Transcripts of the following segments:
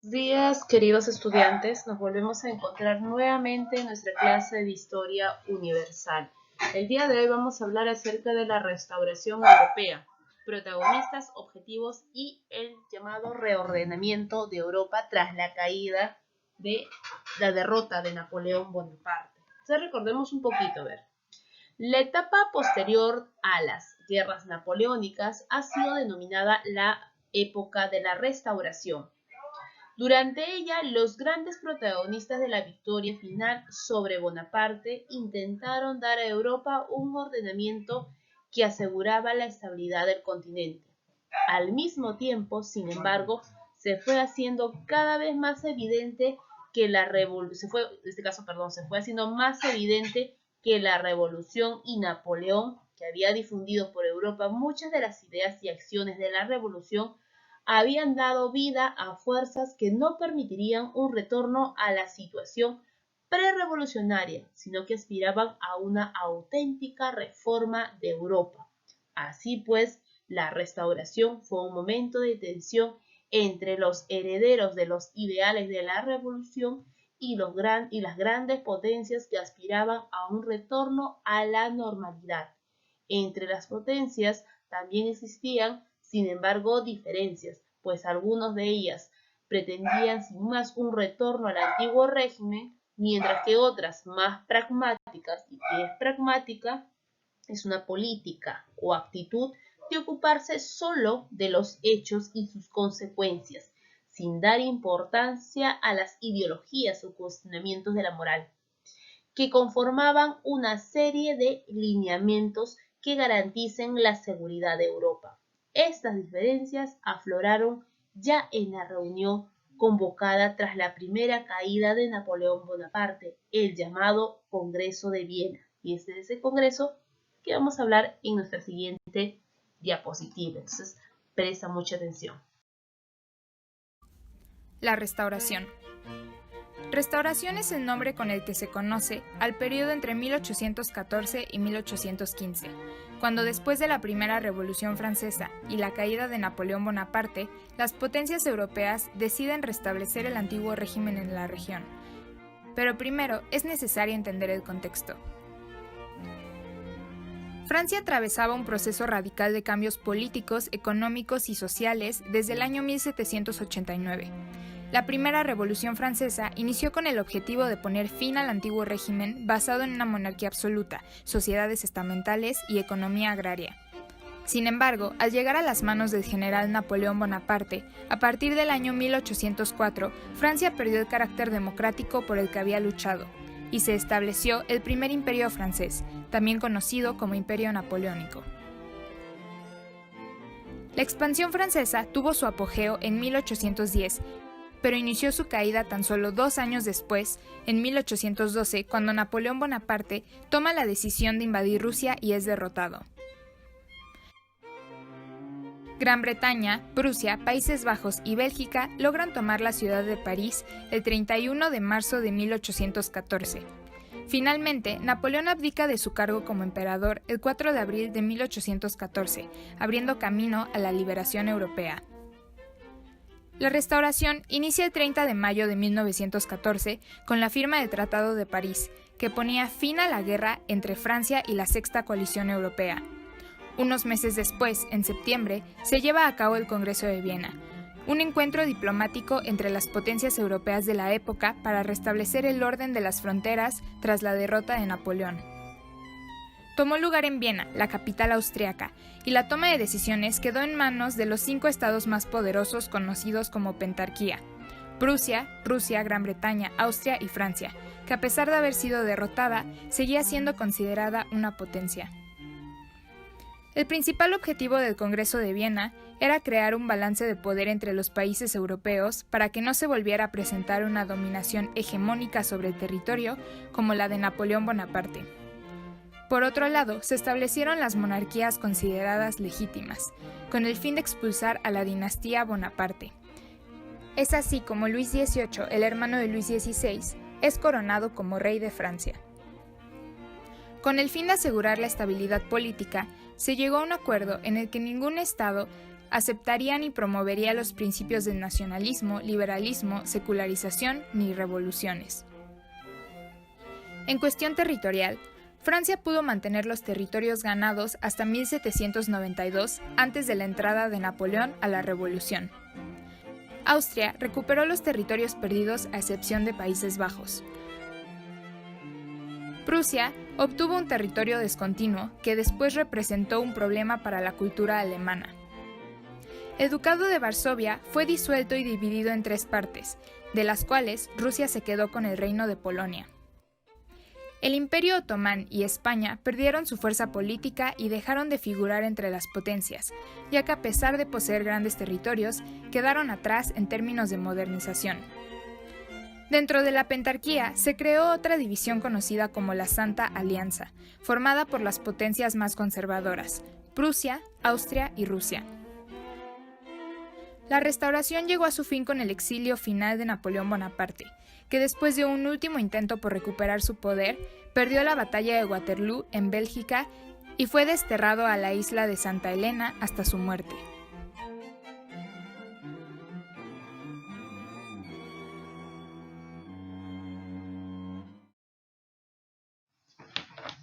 Días, queridos estudiantes, nos volvemos a encontrar nuevamente en nuestra clase de Historia Universal. El día de hoy vamos a hablar acerca de la restauración europea, protagonistas, objetivos y el llamado reordenamiento de Europa tras la caída de la derrota de Napoleón Bonaparte. Entonces recordemos un poquito, a ver. La etapa posterior a las guerras napoleónicas ha sido denominada la época de la restauración. Durante ella, los grandes protagonistas de la victoria final sobre Bonaparte intentaron dar a Europa un ordenamiento que aseguraba la estabilidad del continente. Al mismo tiempo, sin embargo, se fue haciendo cada vez más evidente que la revolución, se fue haciendo más evidente que la revolución y Napoleón, que había difundido por Europa muchas de las ideas y acciones de la revolución, habían dado vida a fuerzas que no permitirían un retorno a la situación prerevolucionaria, sino que aspiraban a una auténtica reforma de Europa. Así pues, la restauración fue un momento de tensión entre los herederos de los ideales de la revolución y las grandes potencias que aspiraban a un retorno a la normalidad. Entre las potencias también existían, sin embargo, diferencias, pues algunas de ellas pretendían sin más un retorno al antiguo régimen, mientras que otras más pragmáticas, y que es pragmática, es una política o actitud de ocuparse solo de los hechos y sus consecuencias, sin dar importancia a las ideologías o cuestionamientos de la moral, que conformaban una serie de lineamientos que garanticen la seguridad de Europa. Estas diferencias afloraron ya en la reunión convocada tras la primera caída de Napoleón Bonaparte, el llamado Congreso de Viena. Y es de ese congreso que vamos a hablar en nuestra siguiente diapositiva. Entonces, presta mucha atención. La restauración. Restauración es el nombre con el que se conoce al periodo entre 1814 y 1815, cuando después de la Primera Revolución Francesa y la caída de Napoleón Bonaparte, las potencias europeas deciden restablecer el antiguo régimen en la región. Pero primero es necesario entender el contexto. Francia atravesaba un proceso radical de cambios políticos, económicos y sociales desde el año 1789. La Primera Revolución Francesa inició con el objetivo de poner fin al antiguo régimen basado en una monarquía absoluta, sociedades estamentales y economía agraria. Sin embargo, al llegar a las manos del general Napoleón Bonaparte, a partir del año 1804, Francia perdió el carácter democrático por el que había luchado, y se estableció el primer imperio francés, también conocido como Imperio Napoleónico. La expansión francesa tuvo su apogeo en 1810, pero inició su caída tan solo 2 años después, en 1812, cuando Napoleón Bonaparte toma la decisión de invadir Rusia y es derrotado. Gran Bretaña, Prusia, Países Bajos y Bélgica logran tomar la ciudad de París el 31 de marzo de 1814. Finalmente, Napoleón abdica de su cargo como emperador el 4 de abril de 1814, abriendo camino a la liberación europea. La restauración inicia el 30 de mayo de 1914 con la firma del Tratado de París, que ponía fin a la guerra entre Francia y la Sexta Coalición Europea. Unos meses después, en septiembre, se lleva a cabo el Congreso de Viena, un encuentro diplomático entre las potencias europeas de la época para restablecer el orden de las fronteras tras la derrota de Napoleón. Tomó lugar en Viena, la capital austriaca, y la toma de decisiones quedó en manos de los 5 estados más poderosos conocidos como Pentarquía: Prusia, Rusia, Gran Bretaña, Austria y Francia, que a pesar de haber sido derrotada, seguía siendo considerada una potencia. El principal objetivo del Congreso de Viena era crear un balance de poder entre los países europeos para que no se volviera a presentar una dominación hegemónica sobre el territorio como la de Napoleón Bonaparte. Por otro lado, se establecieron las monarquías consideradas legítimas, con el fin de expulsar a la dinastía Bonaparte. Es así como Luis XVIII, el hermano de Luis XVI, es coronado como rey de Francia. Con el fin de asegurar la estabilidad política, se llegó a un acuerdo en el que ningún estado aceptarían y promovería los principios del nacionalismo, liberalismo, secularización ni revoluciones. En cuestión territorial, Francia pudo mantener los territorios ganados hasta 1792, antes de la entrada de Napoleón a la Revolución. Austria recuperó los territorios perdidos a excepción de Países Bajos. Prusia obtuvo un territorio discontinuo que después representó un problema para la cultura alemana. El Ducado de Varsovia fue disuelto y dividido en 3 partes, de las cuales Rusia se quedó con el Reino de Polonia. El Imperio Otomán y España perdieron su fuerza política y dejaron de figurar entre las potencias, ya que a pesar de poseer grandes territorios, quedaron atrás en términos de modernización. Dentro de la pentarquía se creó otra división conocida como la Santa Alianza, formada por las potencias más conservadoras, Prusia, Austria y Rusia. La restauración llegó a su fin con el exilio final de Napoleón Bonaparte, que después de un último intento por recuperar su poder, perdió la batalla de Waterloo en Bélgica y fue desterrado a la isla de Santa Helena hasta su muerte.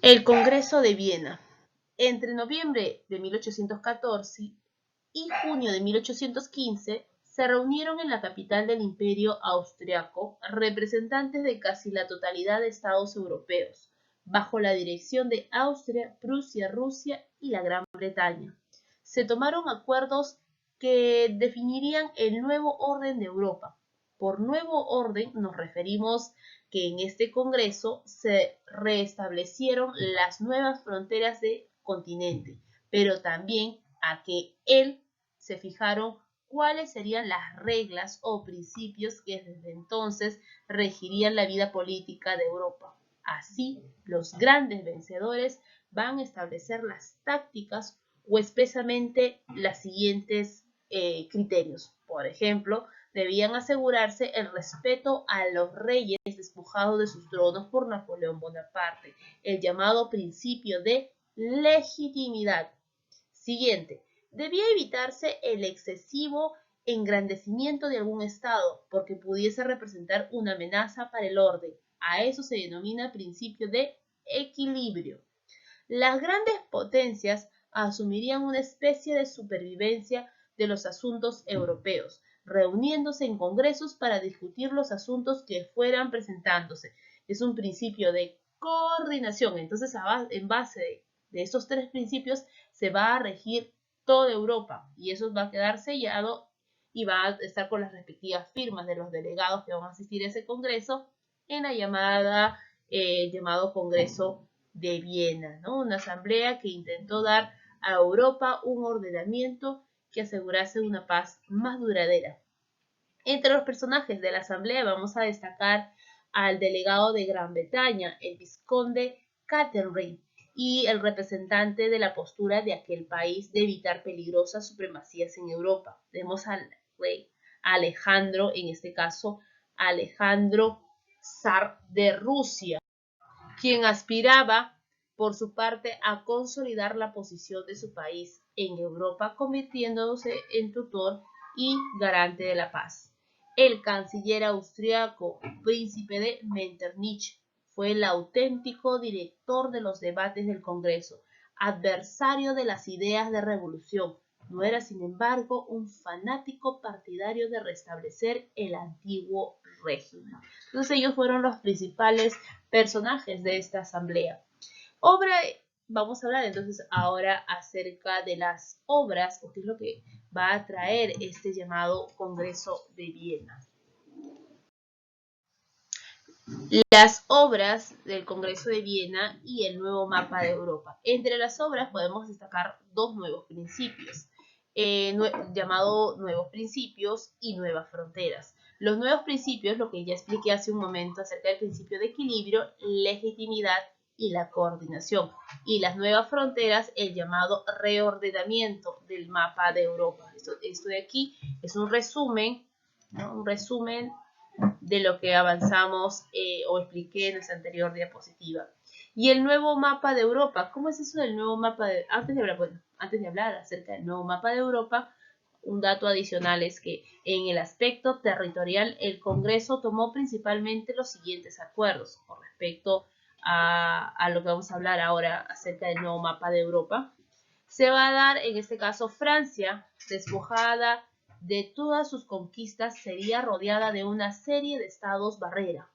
El Congreso de Viena. Entre noviembre de 1814 y junio de 1815, se reunieron en la capital del Imperio Austriaco representantes de casi la totalidad de estados europeos, bajo la dirección de Austria, Prusia, Rusia y la Gran Bretaña. Se tomaron acuerdos que definirían el nuevo orden de Europa. Por nuevo orden nos referimos que en este Congreso se restablecieron las nuevas fronteras del continente, pero también a que se fijaron cuáles serían las reglas o principios que desde entonces regirían la vida política de Europa. Así, los grandes vencedores van a establecer las tácticas o expresamente los siguientes criterios. Por ejemplo, debían asegurarse el respeto a los reyes despojados de sus tronos por Napoleón Bonaparte, el llamado principio de legitimidad. Siguiente, debía evitarse el excesivo engrandecimiento de algún estado, porque pudiese representar una amenaza para el orden. A eso se denomina principio de equilibrio. Las grandes potencias asumirían una especie de supervivencia de los asuntos europeos, reuniéndose en congresos para discutir los asuntos que fueran presentándose. Es un principio de coordinación. Entonces, en base de estos 3 principios, se va a regir toda Europa y eso va a quedar sellado y va a estar con las respectivas firmas de los delegados que van a asistir a ese congreso en la llamado Congreso de Viena, ¿no? Una asamblea que intentó dar a Europa un ordenamiento que asegurase una paz más duradera. Entre los personajes de la asamblea vamos a destacar al delegado de Gran Bretaña, el vizconde Catherine, y el representante de la postura de aquel país de evitar peligrosas supremacías en Europa. Vemos al rey Alejandro, en este caso Alejandro Zar de Rusia, quien aspiraba por su parte a consolidar la posición de su país en Europa, convirtiéndose en tutor y garante de la paz. El canciller austriaco, príncipe de Metternich, fue el auténtico director de los debates del Congreso, adversario de las ideas de revolución. No era, sin embargo, un fanático partidario de restablecer el antiguo régimen. Entonces ellos fueron los principales personajes de esta asamblea. Vamos a hablar entonces ahora acerca de las obras, o qué es lo que va a traer este llamado Congreso de Viena. Las obras del Congreso de Viena y el nuevo mapa de Europa. Entre las obras podemos destacar 2 nuevos principios, llamado nuevos principios y nuevas fronteras. Los nuevos principios, lo que ya expliqué hace un momento acerca del principio de equilibrio, legitimidad y la coordinación. Y las nuevas fronteras, el llamado reordenamiento del mapa de Europa. Esto de aquí es un resumen, ¿no? Un resumen de lo que avanzamos o expliqué en esa anterior diapositiva. Y el nuevo mapa de Europa. ¿Cómo es eso del nuevo mapa de...? Antes de hablar acerca del nuevo mapa de Europa, Un dato adicional es que en el aspecto territorial el Congreso tomó principalmente los siguientes acuerdos con respecto a lo que vamos a hablar ahora acerca del nuevo mapa de Europa. Se va a dar, en este caso, Francia, despojada de todas sus conquistas, sería rodeada de una serie de estados barrera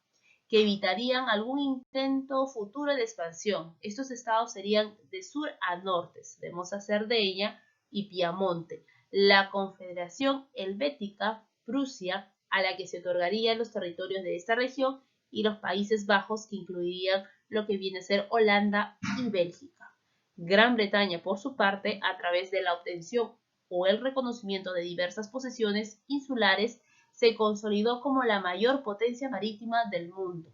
que evitarían algún intento futuro de expansión. Estos estados serían de sur a norte, tenemos a Cerdeña y Piamonte. La Confederación Helvética, Prusia, a la que se otorgarían los territorios de esta región, y los Países Bajos, que incluirían lo que viene a ser Holanda y Bélgica. Gran Bretaña, por su parte, a través de la obtención o el reconocimiento de diversas posesiones insulares, se consolidó como la mayor potencia marítima del mundo.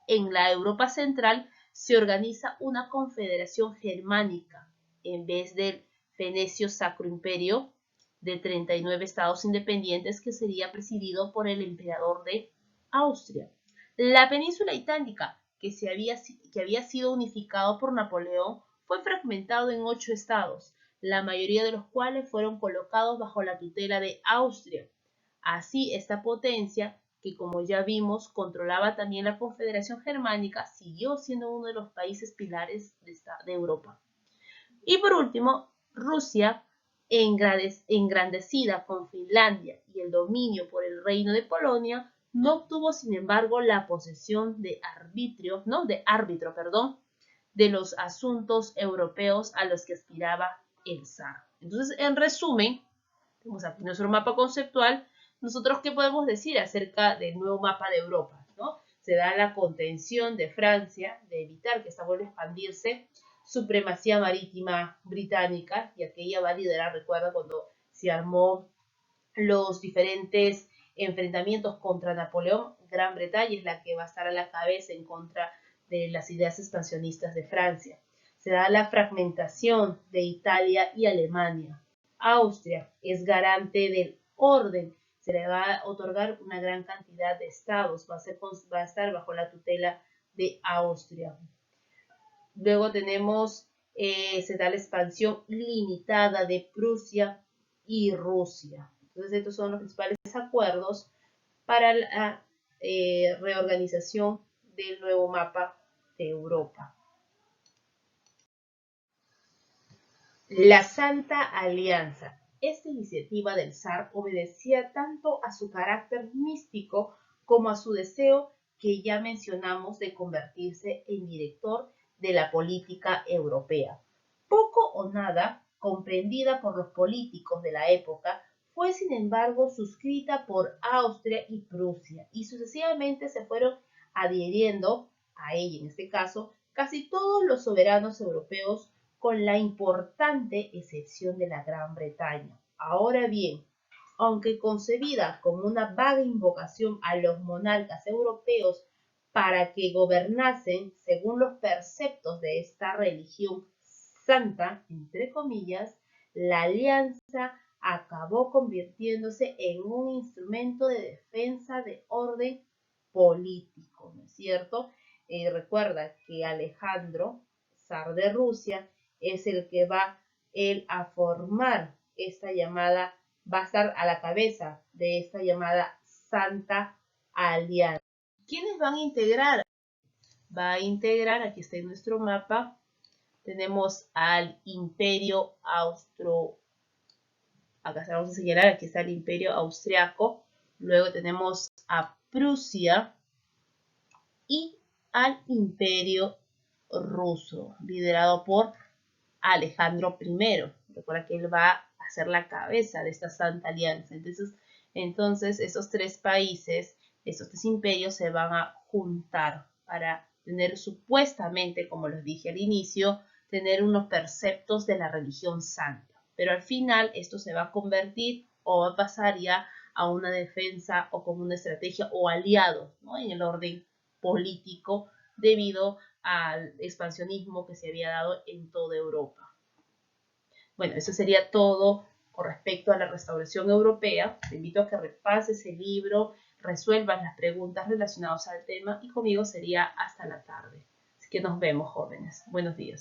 En la Europa central se organiza una confederación germánica, en vez del Fenecio Sacro Imperio de 39 estados independientes, que sería presidido por el emperador de Austria. La península itálica, que había sido unificado por Napoleón, fue fragmentado en 8 estados, la mayoría de los cuales fueron colocados bajo la tutela de Austria. Así, esta potencia, que como ya vimos controlaba también la Confederación Germánica, siguió siendo uno de los países pilares de Europa. Y por último, Rusia, engrandecida con Finlandia y el dominio por el reino de Polonia, no obtuvo, sin embargo, la posesión de árbitro de los asuntos europeos a los que aspiraba el zar. Entonces, en resumen, tenemos aquí nuestro mapa conceptual. ¿Nosotros qué podemos decir acerca del nuevo mapa de Europa? ¿No? Se da la contención de Francia, de evitar que esta vuelva a expandirse, supremacía marítima británica, y aquella va a liderar, recuerda, cuando se armó los diferentes enfrentamientos contra Napoleón. Gran Bretaña es la que va a estar a la cabeza en contra de las ideas expansionistas de Francia. Se da la fragmentación de Italia y Alemania. Austria es garante del orden, se le va a otorgar una gran cantidad de estados, va a estar bajo la tutela de Austria. Luego tenemos, se da la expansión limitada de Prusia y Rusia. Entonces estos son los principales acuerdos para la reorganización del nuevo mapa de Europa. La Santa Alianza. Esta iniciativa del zar obedecía tanto a su carácter místico como a su deseo, que ya mencionamos, de convertirse en director de la política europea. Poco o nada comprendida por los políticos de la época, fue sin embargo suscrita por Austria y Prusia, y sucesivamente se fueron adhiriendo a ella, en este caso, casi todos los soberanos europeos, con la importante excepción de la Gran Bretaña. Ahora bien, aunque concebida como una vaga invocación a los monarcas europeos para que gobernasen según los preceptos de esta religión santa, entre comillas, la alianza acabó convirtiéndose en un instrumento de defensa de orden político, ¿no es cierto? Recuerda que Alejandro, zar de Rusia, es el que va a formar esta llamada, va a estar a la cabeza de esta llamada Santa Alianza. ¿Quiénes van a integrar? Va a integrar, aquí está en nuestro mapa, tenemos al Imperio acá vamos a señalar, aquí está el Imperio Austriaco, luego tenemos a Prusia y al Imperio Ruso, liderado por Alejandro I. Recuerda que él va a ser la cabeza de esta Santa Alianza. Entonces estos tres países, estos tres imperios se van a juntar para tener supuestamente, como les dije al inicio, tener unos preceptos de la religión santa. Pero al final esto se va a convertir o va a pasar ya a una defensa o como una estrategia o aliado, ¿no?, en el orden político, debido al expansionismo que se había dado en toda Europa. Bueno, eso sería todo con respecto a la restauración europea. Te invito a que repases el libro, resuelvas las preguntas relacionadas al tema, y conmigo sería hasta la tarde. Así que nos vemos, jóvenes. Buenos días.